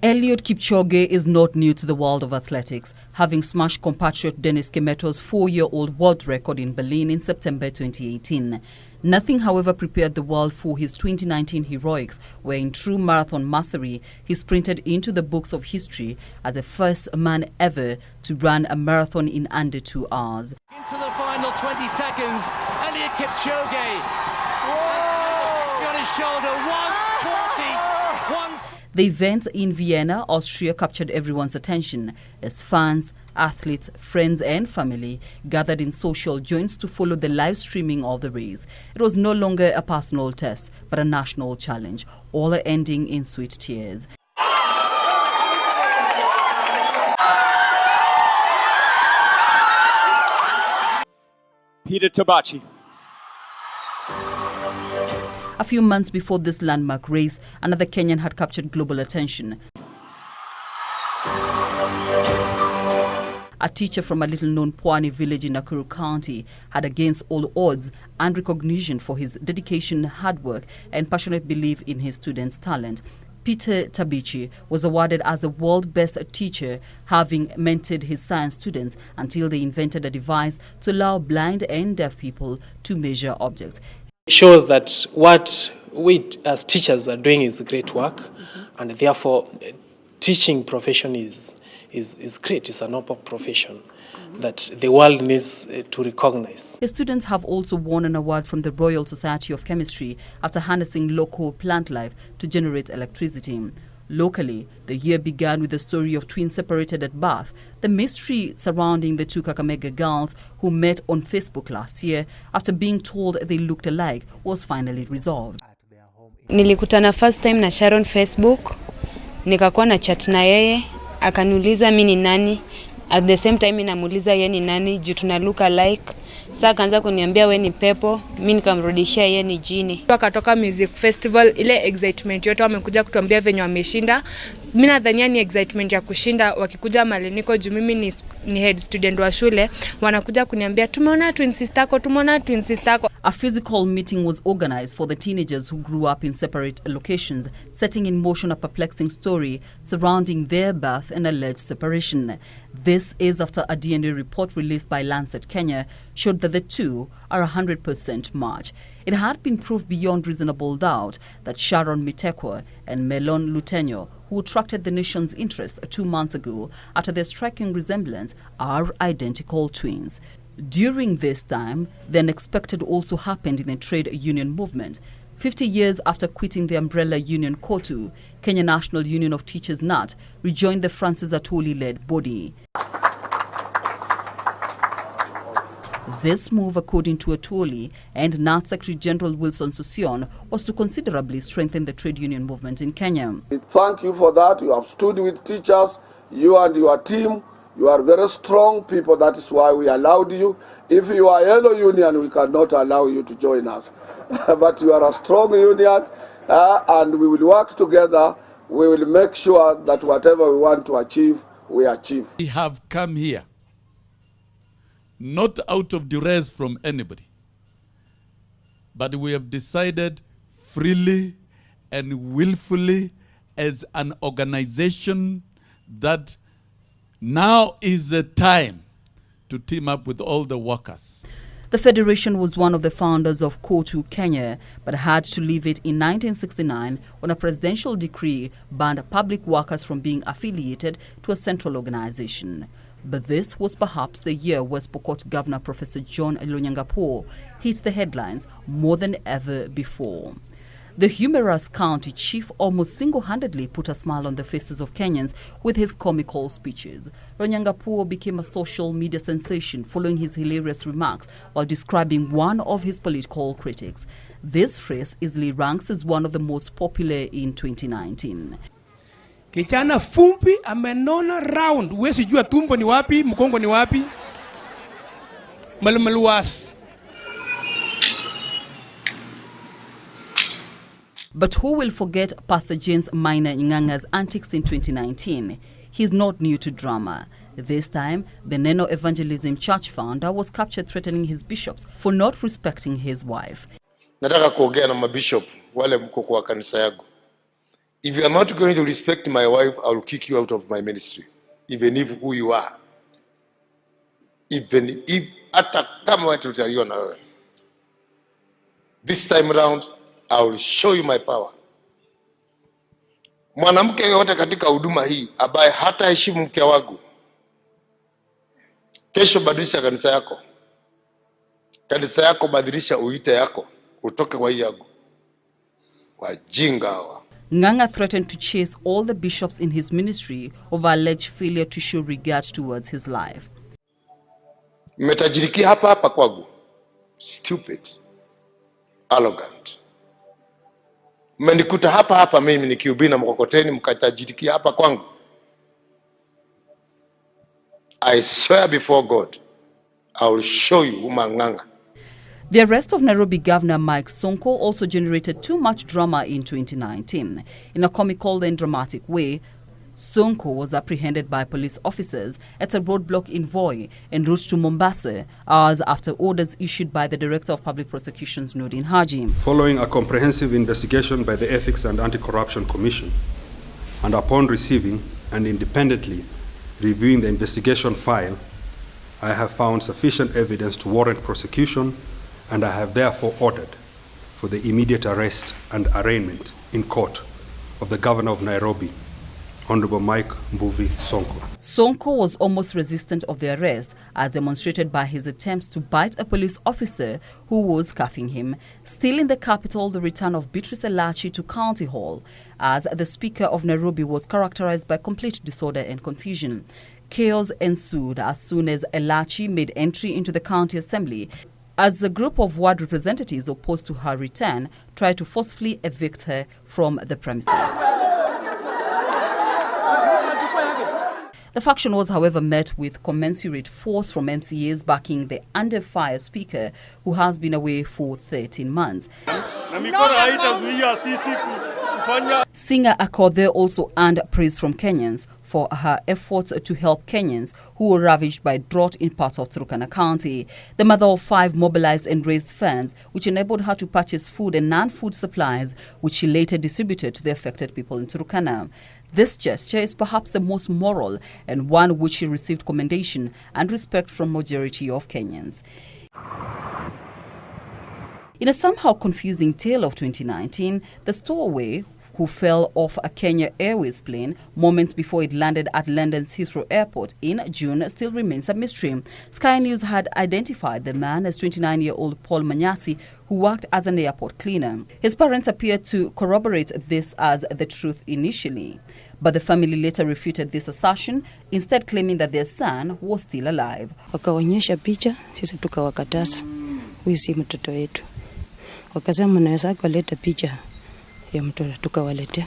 Eliud Kipchoge is not new to the world of athletics, having smashed compatriot Dennis Kimeto's 4-year-old world record in Berlin in September 2018. Nothing, however, prepared the world for his 2019 heroics, where in true marathon mastery, he sprinted into the books of history as the first man ever to run a marathon in under 2 hours. Into the final 20 seconds, Eliud Kipchoge. Whoa! On his shoulder, 140. The event in Vienna, Austria captured everyone's attention as fans, athletes, friends and family gathered in social joints to follow the live streaming of the race. It was no longer a personal test, but a national challenge, all ending in sweet tears. Peter Tabichi. A few months before this landmark race, another Kenyan had captured global attention. A teacher from a little-known Pwani village in Nakuru County had, against all odds, earned recognition for his dedication, hard work and passionate belief in his students' talent. Peter Tabichi was awarded as the world's best teacher, having mentored his science students until they invented a device to allow blind and deaf people to measure objects. Shows that what we as teachers are doing is great work, and therefore teaching profession is great. It's an open profession that the world needs to recognize. The students have also won an award from the Royal Society of Chemistry after harnessing local plant life to generate electricity. Locally, the year began with the story of twins separated at birth. The mystery surrounding the two Kakamega girls who met on Facebook last year after being told they looked alike was finally resolved. Nilikutana first time na Sharon Facebook, nikakuwa na chat na yeye, akaniuliza mimi ni nani. At the same time namuuliza yeye ni nani, juu tuna look alike. Sasa akaanza kuniambia wewe ni pepo, mimi nikamrudishia yeye ni jini. Akatoka music festival, ile excitement yote wamekuja kutuambia venye wameshinda. Mimi nadhania ni excitement ya kushinda, wakikuja mali niko juu mimi ni head student wa shule, wanakuja kuniambia tumeona twin sister yako, tumeona twin sister yako. A physical meeting was organized for the teenagers who grew up in separate locations, setting in motion a perplexing story surrounding their birth and alleged separation. This is after a DNA report released by Lancet Kenya showed that the two are 100% match. It had been proved beyond reasonable doubt that Sharon Mitekwa and Melon Lutenyo, who attracted the nation's interest 2 months ago after their striking resemblance, are identical twins. During this time, the unexpected also happened in the trade union movement. 50 years after quitting the umbrella union KOTU, Kenya National Union of Teachers NAT rejoined the Francis Atwoli-led body. This move, according to Atwoli and NAT Secretary General Wilson Susion, was to considerably strengthen the trade union movement in Kenya. Thank you for that. You have stood with teachers, you and your team. You are very strong people. That is why we allowed you. If you are yellow union, we cannot allow you to join us. But you are a strong union, and we will work together. We will make sure that whatever we want to achieve, we achieve. We have come here not out of duress from anybody, but we have decided freely and willfully as an organization that now is the time to team up with all the workers. The Federation was one of the founders of KOTU Kenya, but had to leave it in 1969 when a presidential decree banned public workers from being affiliated to a central organization. But this was perhaps the year West Pokot Governor Professor John Elonyangapo hit the headlines more than ever before. The humorous county chief almost single-handedly put a smile on the faces of Kenyans with his comical speeches. Elonyangapo became a social media sensation following his hilarious remarks while describing one of his political critics. This phrase easily ranks as one of the most popular in 2019. Kichana fumpi amenona round, uwezi jua tumbo ni wapi, mkongo ni wapi. Malumaluwas. But who will forget Pastor James Maina Nganga's antics in 2019? He's not new to drama. This time, the Neno Evangelism Church founder was captured threatening his bishops for not respecting his wife. Nataka kuongea na mabishop wale mko kwa kanisa yangu. If you are not going to respect my wife, I will kick you out of my ministry, even if who you are. Even if hata kama wewe tutaliwa na wewe. This time around, I will show you my power. Mwanamke yote katika huduma hii ambaye hata heshimu mke wangu, kesho badilisha kanisa yako. Kanisa yako badilisha uite yako, utoke kwa hii yangu. Wajinga hawa. Nganga threatened to chase all the bishops in his ministry over alleged failure to show regard towards his life. Mmetajirikia hapa hapa kwangu. Stupid. Arrogant. Mmenikuta hapa hapa mimi nikihubiri na mkokoteni, mkatajirikia hapa kwangu. I swear before God, I will show you who Nganga. The arrest of Nairobi Governor Mike Sonko also generated too much drama in 2019. In a comical and dramatic way, Sonko was apprehended by police officers at a roadblock in Voi en route to Mombasa, hours after orders issued by the Director of Public Prosecutions, Nordin Haji. Following a comprehensive investigation by the Ethics and Anti-Corruption Commission, and upon receiving and independently reviewing the investigation file, I have found sufficient evidence to warrant prosecution, and I have therefore ordered for the immediate arrest and arraignment in court of the Governor of Nairobi, Honorable Mike Mbuvi Sonko. Sonko was almost resistant of the arrest, as demonstrated by his attempts to bite a police officer who was cuffing him. Still in the capital, the return of Beatrice Elachi to County Hall, as the Speaker of Nairobi was characterized by complete disorder and confusion. Chaos ensued as soon as Elachi made entry into the county assembly, as a group of ward representatives opposed to her return tried to forcefully evict her from the premises. The faction was, however, met with commensurate force from MCAs backing the under-fire speaker, who has been away for 13 months. Singer Akodhe also earned praise from Kenyans for her efforts to help Kenyans who were ravaged by drought in parts of Turkana County. The mother of 5 mobilized and raised funds, which enabled her to purchase food and non-food supplies, which she later distributed to the affected people in Turkana. This gesture is perhaps the most moral and one which she received commendation and respect from majority of Kenyans. In a somehow confusing tale of 2019, the stowaway who fell off a Kenya Airways plane moments before it landed at London's Heathrow Airport in June still remains a mystery. Sky News had identified the man as 29-year-old Paul Manyasi, who worked as an airport cleaner. His parents appeared to corroborate this as the truth initially, but the family later refuted this assertion, instead claiming that their son was still alive. Wakaonyesha picha, sisi tukawakataza, huyu si mtoto wetu. Wakasema mnaweza kuleta picha ya mtoto, tukawaletea.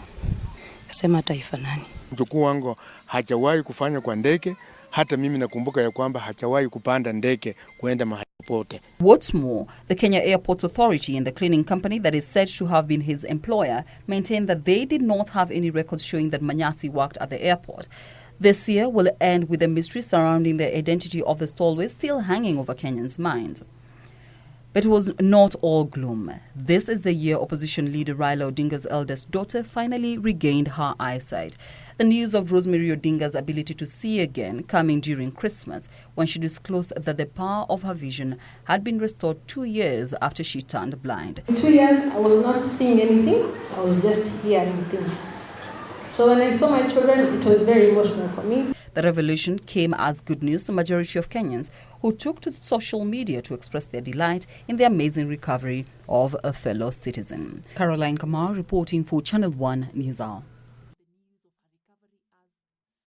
Akasema hata haifanani. Mjukuu wangu hajawahi kufanya kwa ndege, hata mimi nakumbuka ya kwamba hajawahi kupanda ndege kwenda mahali popote. What's more, the Kenya Airports Authority and the cleaning company that is said to have been his employer maintain that they did not have any records showing that Manyasi worked at the airport. This year will end with the mystery surrounding the identity of the stowaway still hanging over Kenyans' minds. But it was not all gloom. This is the year opposition leader Raila Odinga's eldest daughter finally regained her eyesight. The news of Rosemary Odinga's ability to see again coming during Christmas, when she disclosed that the power of her vision had been restored 2 years after she turned blind. In 2 years, I was not seeing anything. I was just hearing things. So when I saw my children, it was very emotional for me. The revelation came as good news to the majority of Kenyans who took to social media to express their delight in the amazing recovery of a fellow citizen. Caroline Kamau reporting for Channel 1 News Hour.